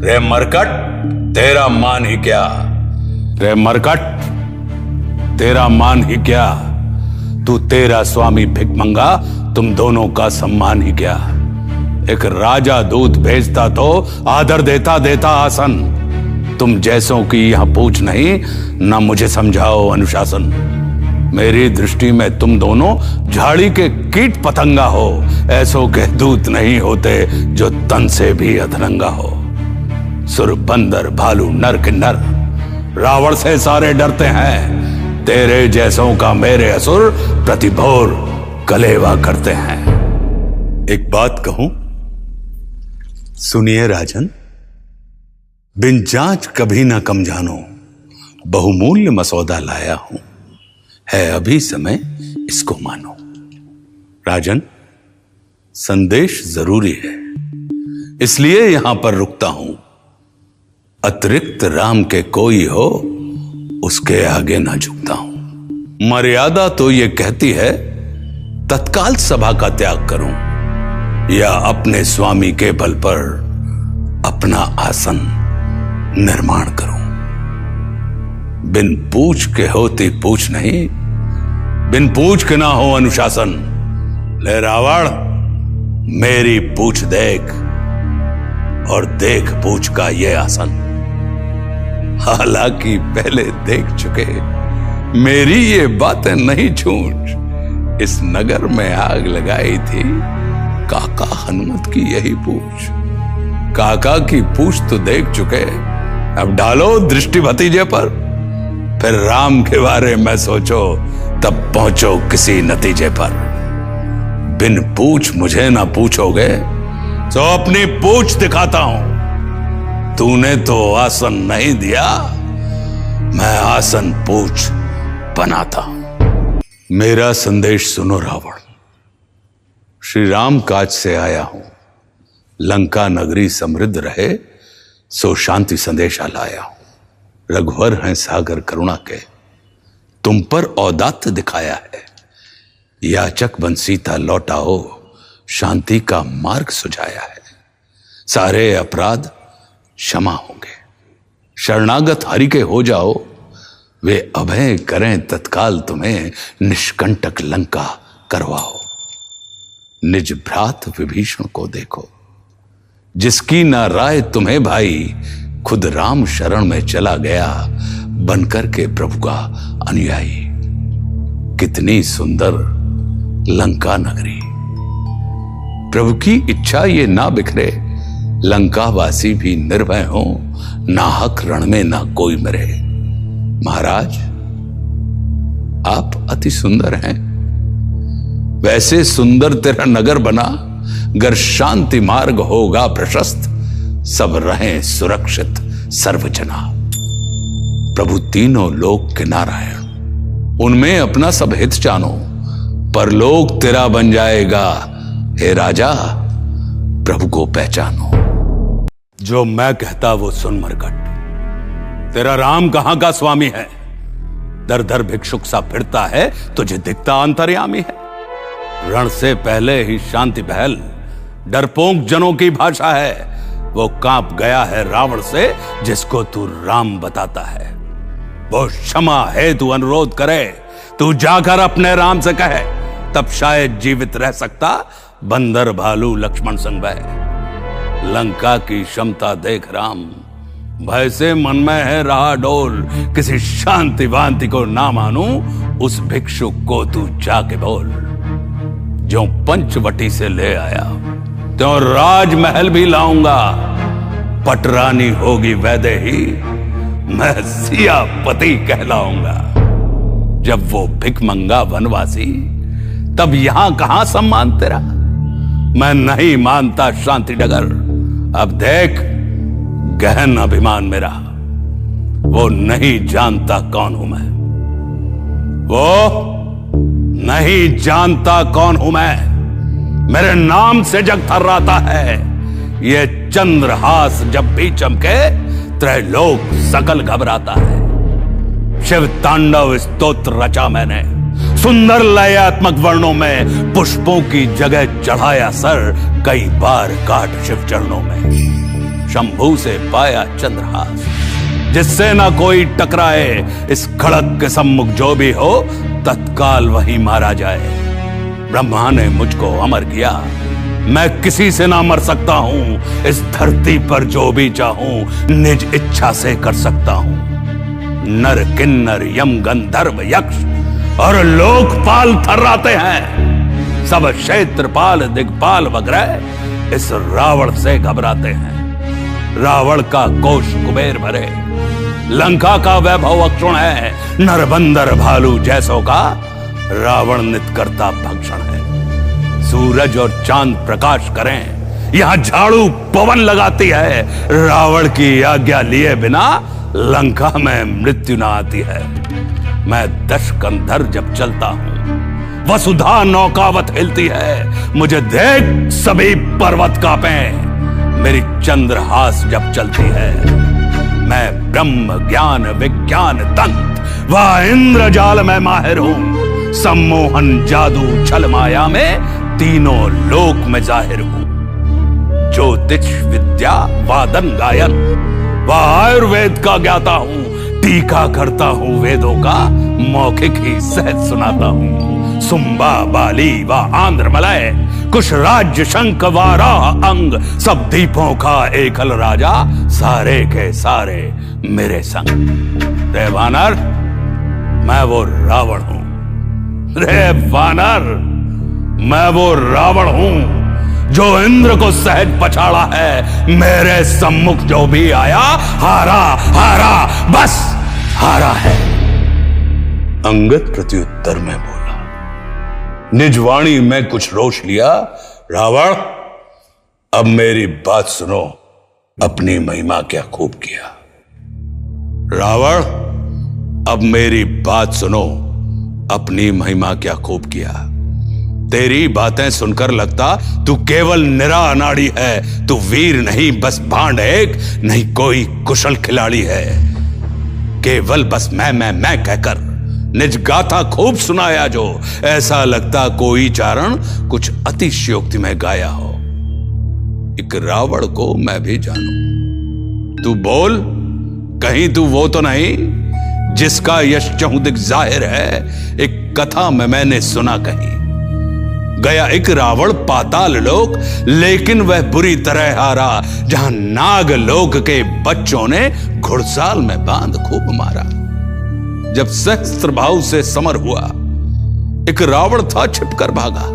रे मरकट, तेरा मान ही क्या। रे मरकट, तेरा मान ही क्या। तू तेरा स्वामी भिखमंगा, तुम दोनों का सम्मान ही क्या। एक राजा दूत भेजता तो आदर देता देता आसन। तुम जैसों की यहां पूछ नहीं, ना मुझे समझाओ अनुशासन। मेरी दृष्टि में तुम दोनों झाड़ी के कीट पतंगा हो। ऐसों के दूत नहीं होते जो तन से भी अधरंगा हो। सुर बंदर भालू नर किन्नर, रावण से सारे डरते हैं। तेरे जैसों का मेरे असुर प्रतिभोर कलेवा करते हैं। एक बात कहूं, सुनिए राजन। बिन जांच कभी ना कम जानो, बहुमूल्य मसौदा लाया हूं। है अभी समय, इसको मानो। राजन, संदेश जरूरी है, इसलिए यहां पर रुकता हूं। अतिरिक्त राम के कोई हो, उसके आगे ना झुकता हूं। मर्यादा तो ये कहती है तत्काल सभा का त्याग करूं, या अपने स्वामी के बल पर अपना आसन निर्माण करूं। बिन पूछ के होती पूछ नहीं, बिन पूछ के ना हो अनुशासन। ले रावण, मेरी पूछ देख, और देख पूछ का ये आसन। हालांकि पहले देख चुके, मेरी ये बातें नहीं छूट। इस नगर में आग लगाई थी काका हनुमत की यही पूछ। काका की पूछ तो देख चुके, अब डालो दृष्टि भतीजे पर। फिर राम के बारे में सोचो, तब पहुंचो किसी नतीजे पर। बिन पूछ मुझे ना पूछोगे, तो अपनी पूछ दिखाता हूं। तूने तो आसन नहीं दिया, मैं आसन पूछ बनाता हूं। मेरा संदेश सुनो रावण। श्री राम काज से आया हूं। लंका नगरी समृद्ध रहे, सो शांति संदेशा लाया हूं। रघुवर हैं सागर करुणा के, तुम पर औदात्य दिखाया है। याचक बन सीता लौटाओ, शांति का मार्ग सुझाया है। सारे अपराध क्षमा होंगे, शरणागत हरि के हो जाओ। वे अभय करें तत्काल तुम्हें, निष्कंटक लंका करवाओ। निज भ्रात विभीषण को देखो, जिसकी ना राय तुम्हें भाई, खुद राम शरण में चला गया, बनकर के प्रभु का अनुयायी। कितनी सुंदर लंका नगरी, प्रभु की इच्छा ये ना बिखरे। लंकावासी भी निर्भय हो, नाहक रण में ना कोई मरे। महाराज, आप अति सुंदर हैं, वैसे सुंदर तेरा नगर बना। गर शांति मार्ग होगा प्रशस्त, सब रहें सुरक्षित सर्वजना। प्रभु तीनों लोक के नारायण, उनमें अपना सब हित जानो। परलोक तेरा बन जाएगा, हे राजा प्रभु को पहचानो। जो मैं कहता वो सुन मरकट। तेरा राम कहां का स्वामी है? दर दर भिक्षुक सा फिरता है, तुझे दिखता अंतर्यामी है। रण से पहले ही शांति पहल, डरपोक जनों की भाषा है। वो कांप गया है रावण से, जिसको तू राम बताता है। वो क्षमा है तू अनुरोध करे, तू जाकर अपने राम से कहे। तब शायद जीवित रह सकता बंदर भालू लक्ष्मण संग वह। लंका की क्षमता देख राम, भय से मन में है रहा डोल। किसी शांति वांति को ना मानू, उस भिक्षुक को तू जाके बोल। जो पंचवटी से ले आया, तो राजमहल भी लाऊंगा। पटरानी होगी वैदेही, मैं सियापति कहलाऊंगा। जब वो भिखमंगा वनवासी, तब यहां कहां सम्मान तेरा। मैं नहीं मानता शांति डगर, अब देख गहन अभिमान मेरा। वो नहीं जानता कौन हूं मैं, वो नहीं जानता कौन हूं मैं। मेरे नाम से जग थर्राता है। ये चंद्रहास जब भी चमके, त्रैलोक सकल घबराता है। शिव तांडव स्तोत्र रचा मैंने, सुंदर लयात्मक वर्णों में। पुष्पों की जगह चढ़ाया सर, कई बार काट शिव चरणों में। शंभू से पाया चंद्रहास। जिससे ना कोई टकराए, इस खड़क के सम्मुख जो भी हो तत्काल वही मारा जाए। ब्रह्मा ने मुझको अमर किया, मैं किसी से ना मर सकता हूं। इस धरती पर जो भी चाहूं निज इच्छा से कर सकता हूं। नर किन्नर यम गंधर्व यक्ष और लोकपाल थर्राते हैं। सब क्षेत्रपाल दिग्पाल वगैरह इस रावण से घबराते हैं। रावण का कोष कुबेर भरे, लंका का वैभव अक्षुण है। नरबंदर भालू जैसों का रावण नित करता भक्षण है। सूरज और चांद प्रकाश करें, यहां झाड़ू पवन लगाती है। रावण की आज्ञा लिए बिना लंका में मृत्यु न आती है। मैं दशकंधर जब चलता हूं, वसुधा नौकावत हिलती है। मुझे देख सभी पर्वत कांपे, मेरी चंद्रहास जब चलती है। मैं ब्रह्म ज्ञान विज्ञान तंत्र व इंद्रजाल में माहिर हूं। सम्मोहन जादू छल माया में तीनों लोक में जाहिर हूं। ज्योतिष विद्या वादन गायन व आयुर्वेद का ज्ञाता हूं। टीका करता हूं वेदों का, मौखिक ही सहज सुनाता हूं। सुंबा बाली व आंध्र मलय, कुश राज्य शंख वाराह अंग, सब दीपों का एकल राजा, सारे के सारे मेरे संग। रे वानर, मैं वो रावण हूं। रे वानर, मैं वो रावण हूं जो इंद्र को सहज पछाड़ा है। मेरे सम्मुख जो भी आया हारा हारा, बस हारा है। अंगद प्रत्युत्तर में बोला, निजवाणी में कुछ रोष लिया। रावण, अब मेरी बात सुनो, अपनी महिमा क्या खूब किया। रावण, अब मेरी बात सुनो, अपनी महिमा क्या खूब किया। तेरी बातें सुनकर लगता तू केवल निरा अनाड़ी है। तू वीर नहीं, बस भांड एक, नहीं कोई कुशल खिलाड़ी है। केवल बस मैं कहकर निज गाथा खूब सुनाया जो, ऐसा लगता कोई चारण कुछ अतिशयोक्ति में गाया हो। एक रावण को मैं भी जानू, तू बोल, कहीं तू वो तो नहीं जिसका यश चहुदिक जाहिर है। एक कथा में मैंने सुना कहीं, गया एक रावण पाताल लोक, लेकिन वह बुरी तरह हारा। जहां नाग लोक के बच्चों ने घुड़साल में बांध खूब मारा। जब सहस्त्र भाव से समर हुआ, एक रावण था छिपकर भागा।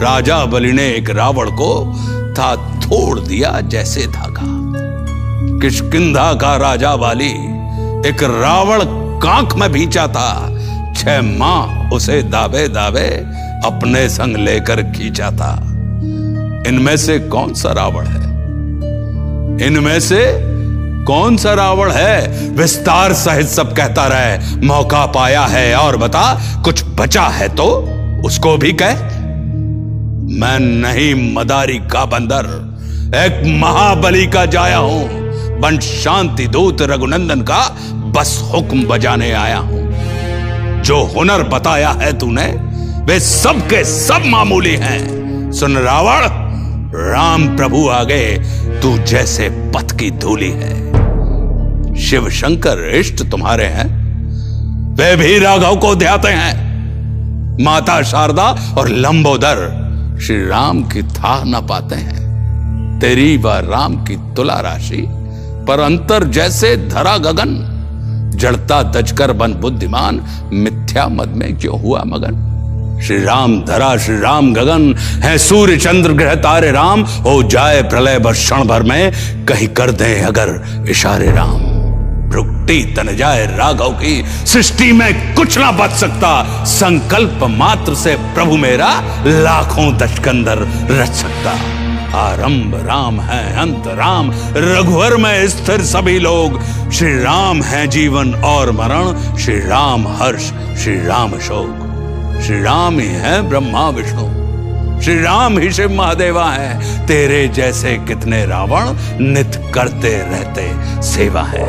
राजा बलि ने एक रावण को था तोड़ दिया जैसे धागा। किष्किंधा का राजा वाली एक रावण कांख में भींचा था। 6 माह उसे दावे दावे अपने संग लेकर खींचा था। इनमें से कौन सा रावण है? इनमें से कौन सा रावण है? विस्तार सहित सब कहता रहे। मौका पाया है और बता, कुछ बचा है तो उसको भी कह। मैं नहीं मदारी का बंदर, एक महाबली का जाया हूं। बन शांति दूत रघुनंदन का बस हुक्म बजाने आया हूं। जो हुनर बताया है तूने वे सब के सब मामूली हैं। सुन रावण, राम प्रभु आगे तू जैसे पथ की धूली है। शिव शंकर इष्ट तुम्हारे हैं, वे भी राघव को ध्याते हैं। माता शारदा और लंबोदर श्री राम की था न पाते हैं। तेरी व राम की तुला राशि पर अंतर जैसे धरा गगन। जड़ता तजकर बन बुद्धिमान, मिथ्या मद में क्यों हुआ मगन। श्री राम धरा श्री राम गगन है, सूर्य चंद्र ग्रह तारे राम। हो जाए प्रलय बस क्षण भर में, कहीं कर दे अगर इशारे राम। भ्रुकुटी तन जाए राघव की, सृष्टि में कुछ ना बच सकता। संकल्प मात्र से प्रभु मेरा लाखों दशकंदर रच सकता। आरंभ राम है, अंत राम, रघुवर में स्थिर सभी लोग। श्री राम है जीवन और मरण, श्री राम हर्ष श्री राम शोक। श्री राम ही है ब्रह्मा विष्णु, श्री राम ही शिव महादेवा है। तेरे जैसे कितने रावण नित करते रहते सेवा है।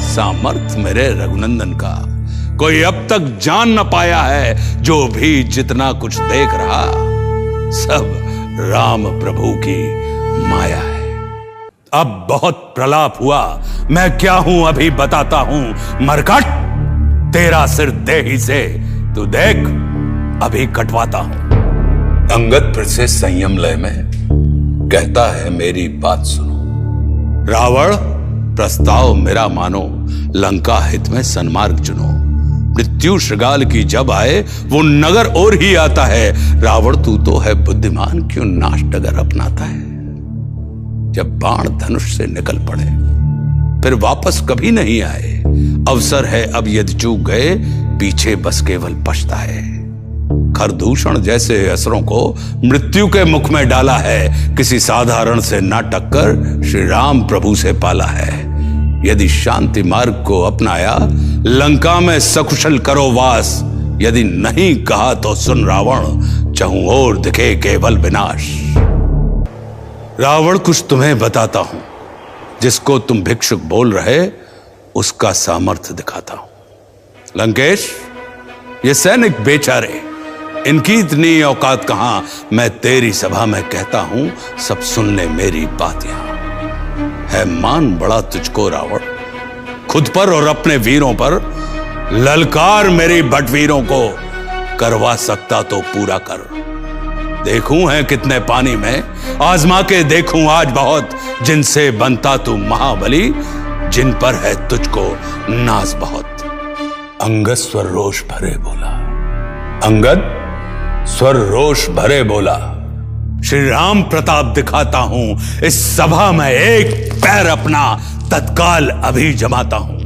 सामर्थ्य मेरे रघुनंदन का कोई अब तक जान न पाया है। जो भी जितना कुछ देख रहा सब राम प्रभु की माया है। अब बहुत प्रलाप हुआ, मैं क्या हूं अभी बताता हूं। मरकट, तेरा सिर दे ही से, तू देख अभी कटवाता हूं। अंगद फिर से संयम लय में कहता है, मेरी बात सुनो। रावण, प्रस्ताव मेरा मानो, लंका हित में सन्मार्ग चुनो। मृत्यु श्रृगाल की जब आए, वो नगर और ही आता है। रावण, तू तो है बुद्धिमान, क्यों नाश डगर अपनाता है। जब बाण धनुष से निकल पड़े, फिर वापस कभी नहीं आए। अवसर है अब यदि चूक गए, पीछे बस केवल पछता है। खरदूषण जैसे असरों को मृत्यु के मुख में डाला है। किसी साधारण से ना टक्कर श्री राम प्रभु से पाला है। यदि शांति मार्ग को अपनाया, लंका में सकुशल करो वास। यदि नहीं कहा तो सुन रावण, चहु और दिखे केवल विनाश। रावण, कुछ तुम्हें बताता हूं, जिसको तुम भिक्षुक बोल रहे, उसका सामर्थ्य दिखाता हूं। लंकेश, ये सैनिक बेचारे, इनकी इतनी औकात कहां। मैं तेरी सभा में कहता हूं, सब सुन ले मेरी बात। यहां है मान बड़ा तुझको रावण, खुद पर और अपने वीरों पर। ललकार मेरी बटवीरों को, करवा सकता तो पूरा कर। देखूं है कितने पानी में, आजमा के देखूं आज बहुत। जिनसे बनता तू महाबली, जिन पर है तुझको नाज बहुत। अंगद स्वर रोष भरे बोला, अंगद स्वर रोष भरे बोला, श्री राम प्रताप दिखाता हूं। इस सभा में एक पैर अपना तत्काल अभी जमाता हूं।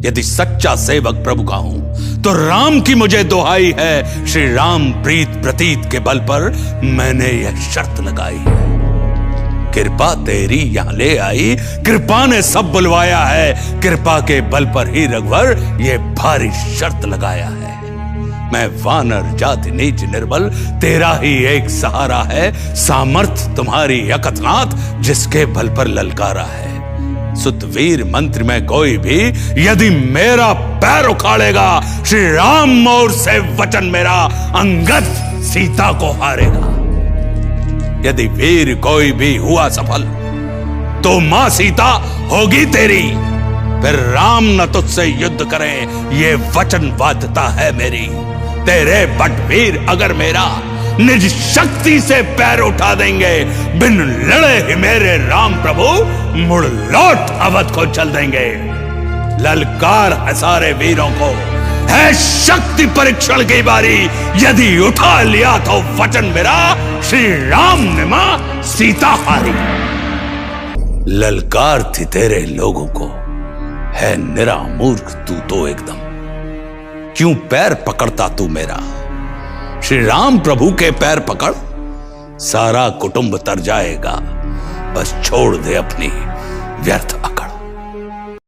यदि सच्चा सेवक प्रभु का हूं, तो राम की मुझे दुहाई है। श्री राम प्रीत प्रतीत के बल पर मैंने यह शर्त लगाई है। कृपा तेरी यहां ले आई, कृपा ने सब बुलवाया है। कृपा के बल पर ही रघुवर ये भारी शर्त लगाया है। मैं वानर जाति नीच निर्बल, तेरा ही एक सहारा है। सामर्थ तुम्हारी अकथनात, जिसके बल पर ललकारा है। सुतवीर मंत्री में कोई भी यदि मेरा पैर उखाड़ेगा, श्री राम और से वचन मेरा, अंगद सीता को हारेगा। यदि वीर कोई भी हुआ सफल, तो मां सीता होगी तेरी। फिर राम न तुझसे युद्ध करें, ये वचन बाध्यता है मेरी। तेरे बटवीर अगर मेरा निज शक्ति से पैर उठा देंगे, बिन लड़े ही मेरे राम प्रभु मुड़ लौट अवध को चल देंगे। ललकार है सारे वीरों को, है शक्ति परीक्षण की बारी। यदि उठा लिया तो वचन मेरा, श्री राम ने मां सीता हारी। ललकार थी तेरे लोगों को, है निरा मूर्ख तू तो एकदम। क्यों पैर पकड़ता तू मेरा, श्री राम प्रभु के पैर पकड़। सारा कुटुंब तर जाएगा, बस छोड़ दे अपनी व्यर्थ